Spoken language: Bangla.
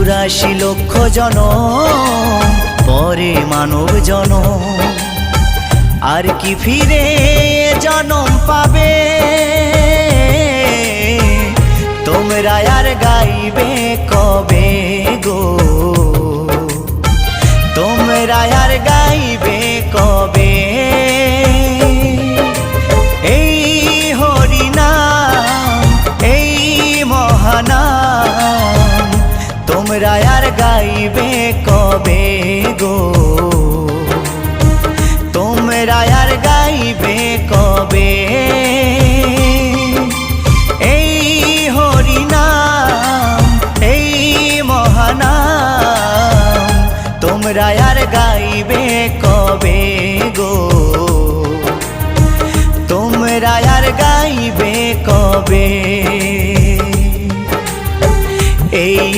84 লক্ষ জনম পরে মানব জনম, আর কি ফিরে জনম পাবে? তোমরা আর গাইবে কবে গো? তোমরা আর গাইবে কবে? এই হরিনাম, এই মহানাম তোমরা আর গাইবে কবে গো? তোমরা আর গাইবে কবে? এই হরিনাম, এই মহানাম তোমরা আর গাইবে কবে গো? তোমরা আর গাইবে কবে? এই